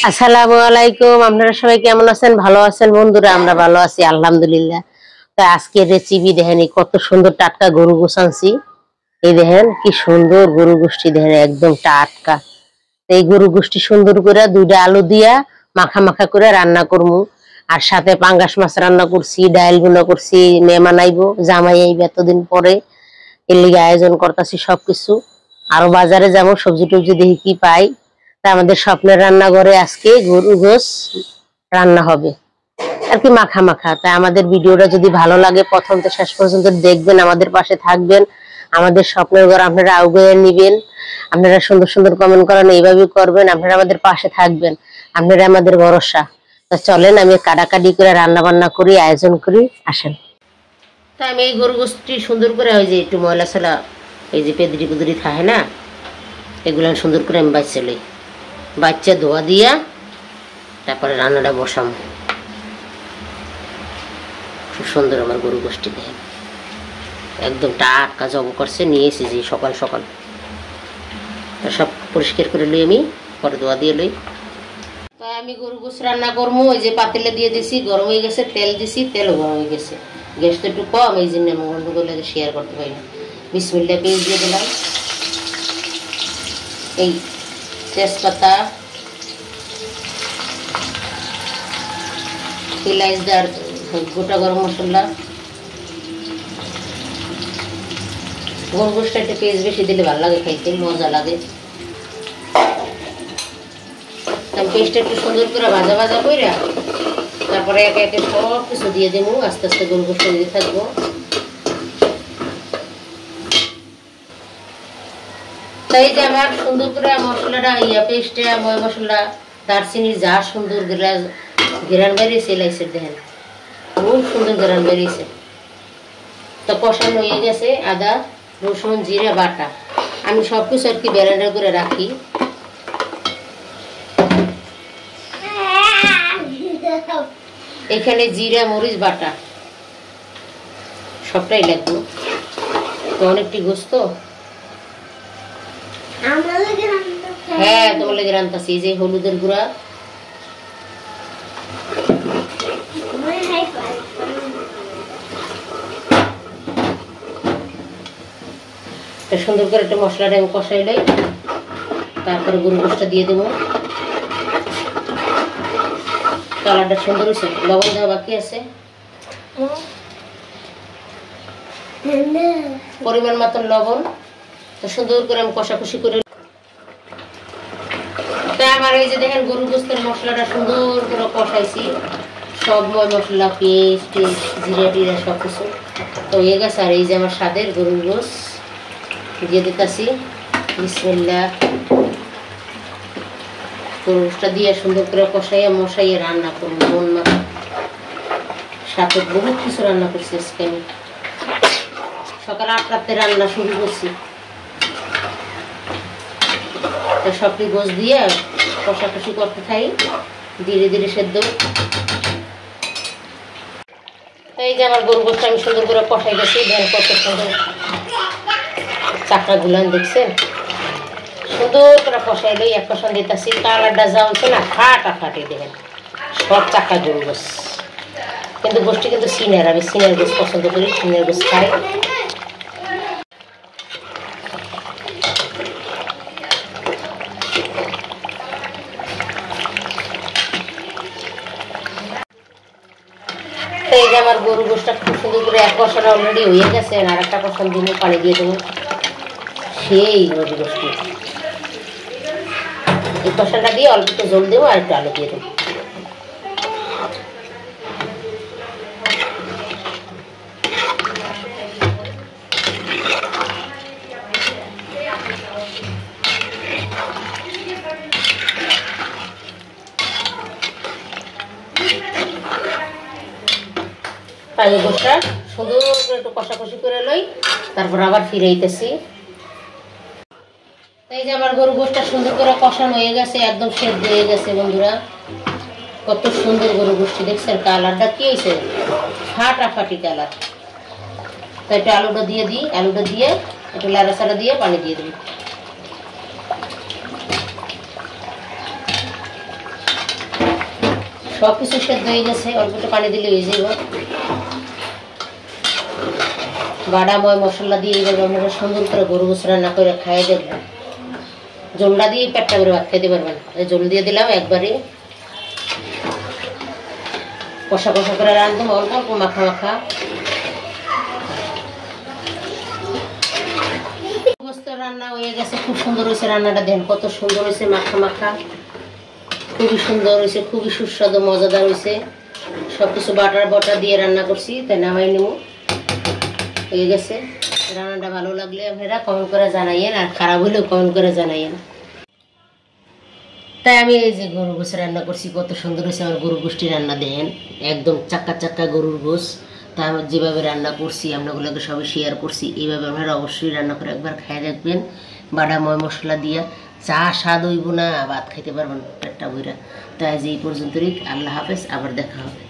আসসালামু আলাইকুম। আপনারা সবাই কেমন আছেন? ভালো আছেন বন্ধুরা? আমরা ভালো আছি আলহামদুলিল্লাহ। তো আজকের রেসিপি দেখেন, কত সুন্দর টাটকা গরু গোশ আনছি। এই দেখেন কি সুন্দর গরু গোষ্ঠী, দেখেন একদম টাটকা। এই গরু গোষ্ঠী সুন্দর করে দুইটা আলু দিয়া মাখা মাখা করে রান্না করবো। আর সাথে পাঙ্গাস মাছ রান্না করছি, ডাইল গুলো করছি। মেহমান আইবো, জামাই আইবে এতদিন পরে, এর লিগে আয়োজন করতেছি সবকিছু। আরো বাজারে যাবো, সবজি টবজি দেখি কি পাই। তা আমাদের স্বপ্নের রান্নাঘরে আজকে গরু গোশ রান্না হবে আর কি, মাখা মাখা। তাই আমাদের ভিডিওটা যদি ভালো লাগে প্রথম থেকে শেষ পর্যন্ত দেখবেন, আমাদের পাশে থাকবেন। আমাদের স্বপ্নের ঘর আপনারা আগুয়ে নিবেন। আপনারা সুন্দর সুন্দর কমেন্ট করেন, এইভাবেই করবেন। আপনারা আমাদের পাশে থাকবেন, আপনারা আমাদের ভরসা। তা চলেন আমি কাটাকাটি করে রান্না বান্না করি, আয়োজন করি, আসেন। তা আমি এই গরু গোশটি সুন্দর করে, ওই যে একটু ময়লা ছেলা, এই যে পেদরি কুদরি থাকে না, এগুলো সুন্দর করে আমি বাচ্চা লই। বাচ্চা ধোয়া দিয়া তারপরে রান্নাটা বসাম। খুব সুন্দর আমার গরু গোষ্ঠী, দেখেন একদম টাটকা জব করছে, নিয়ে এসেছি সকাল সকাল। সব পরিষ্কার করে লই, আমি পরে ধোয়া দিয়ে লই। তাই আমি গরু গোশ রান্না করবো। ওই যে পাতিলে দিয়ে দিছি, গরম হয়ে গেছে, তেল দিছি, তেল গরম হয়ে গেছে। গ্যাসটা একটু কম, এই জন্য আমি বন্ধুগুলো শেয়ার করতে পারি না। বিসমিল্লাহ পেঁয়াজ দিয়ে দিলাম, এই তেজপাতা, এলাচদার গোটা গরম মশলা। গরু গোশটা একটু পেঁয়াজ বেশি দিলে ভালো লাগে, খাইতে মজা লাগে। পেঁয়াজটা একটু সুন্দর করে ভাজা ভাজা করে তারপরে একে একে সব কিছু দিয়ে দেবো। আস্তে আস্তে গরু গোশটা দিয়ে থাকবো। তাই যে আমার সুন্দর করে মশলাটা, পেস্টটা, ময় মশলা, দারচিনি, যা সুন্দর ঘেরান বেরিয়েছে, এলাইচের দেখেন খুব সুন্দর ঘেরান বেরিয়েছে। তো কষানো হয়ে গেছে, আদা রসুন জিরা বাটা। আমি সবকিছু আর কি ব্লেন্ডার করে রাখি। এখানে জিরা মরিচ বাটা সবটাই লাগবে, তো অনেকটি গোস্ত। হ্যাঁ, তোমার লেগে রান্তাছি। এই যে হলুদের গুঁড়া, সুন্দর করে একটা মশলাটা আমি কষাই লই। তারপরে গরু গোশটা দিয়ে দেবো। কালারটা সুন্দর হয়েছে। লবণ দেওয়া বাকি আছে, পরিমাণ মতন লবণ। তো সুন্দর করে আমি কষাকষি করে। তাই আমার এই যে দেখেন গরু গোশতের মশলাটা সুন্দর করে কষাইছি, সব ময় মশলা, পেঁয়াজ টেস্ট, জিরা টিরা সব কিছু তো হয়ে গেছে। আর এই যে আমার স্বাদের গরুর গোশ দিয়ে দিতেছি। বিসমিল্লাহ। গরু গোশটা দিয়ে সুন্দর করে কষাইয়া মশাইয়ে রান্না করবো মন মাছ। সাথে বহুত কিছু রান্না করছি আজকে আমি। সকাল 8টাতে রান্না শুরু করছি। তো সবটি গোশ দিয়ে কষাকষি করতে থাই, ধীরে ধীরে সেদ্ধ। এই যে আমার গরু গোশটা আমি সুন্দর করে কষাই গেছি। দেন কত সুন্দর চাকা গুলান দেখছেন, সুন্দর করে কষাই লই। এক কষান দিতেছি, কালারটা যা হচ্ছে না ফাটাফাটি, দেখেন সব চাকা গরু গোশ। কিন্তু গোষ্ঠী কিন্তু সিনের, আমি সিনের গোশ পছন্দ করি, সিনের গোশ খাই। এই যে আমার গরু গোশটা খুব সুন্দর করে এক কষান অলরেডি হয়ে গেছে। আর একটা কষান দিনে পানি দিয়ে দেবো, সেই গরু গোশটি। এই কষানটা দিয়ে অল্প একটু জল দেবো, আর একটু আলু দিয়ে দেবো। পানি গোশটা সুন্দর করে একটু কষাকষি করে লই, তারপর আবার ফিরাইতেছি। এই যে আমার গরু গোশটা সুন্দর করে কষানো হয়ে গেছে, একদম সেদ্ধ হয়ে গেছে বন্ধুরা। কত সুন্দর গরু গোশটি দেখছেন, কালারটা কি হয়েছে, ফাটাফাটি কালার। তো একটু আলুটা দিয়ে দিই, আলুটা দিয়ে একটু লাড়াচাড়া দিয়ে পানি দিয়ে দিই। সবকিছু সেদ্ধ হয়ে গেছে, অল্প একটু পানি দিলে হয়ে যাব। বাদাময় মশলা দিয়ে এইভাবে আপনারা সুন্দর করে গরু গোস রান্না করে খাইয়ে দেখবেন। জলটা দিয়ে পেটটা করে ভাত খাইতে পারবেন। জল দিয়ে দিলাম একবারে, কষা কষা করে রাঁধবো, অল্প অল্প মাখা মাখা। গোস্ত রান্না হয়ে গেছে, খুব সুন্দর হয়েছে রান্নাটা। দেন কত সুন্দর হয়েছে, মাখা মাখা, খুবই সুন্দর হয়েছে, খুবই সুস্বাদু মজাদার হয়েছে। সবকিছু বাটার বটা দিয়ে রান্না করছি, তাই নামাই নেব। হয়ে গেছে রান্নাটা। ভালো লাগলে আপনারা কমেন্ট করে জানাইয়েন, আর খারাপ হলেও কমেন্ট করে জানাইয়েন। তাই আমি এই যে গরু গোস রান্না করছি, কত সুন্দর হয়েছে আমার গরু গোষ্ঠী রান্না। দেন একদম চাক্কা চাক্কা গরুর গোস। তা আমি যেভাবে রান্না করছি আপনাগুলোকে সবাই শেয়ার করছি, এইভাবে আপনারা অবশ্যই রান্না করে একবার খাই রাখবেন। বাদাময় মশলা দিয়া চা স্বাদ হইব না, ভাত খাইতে পারবেন পেটটা ভইরা। তাই যে এই পর্যন্তই, আল্লাহ হাফেজ, আবার দেখা হবে।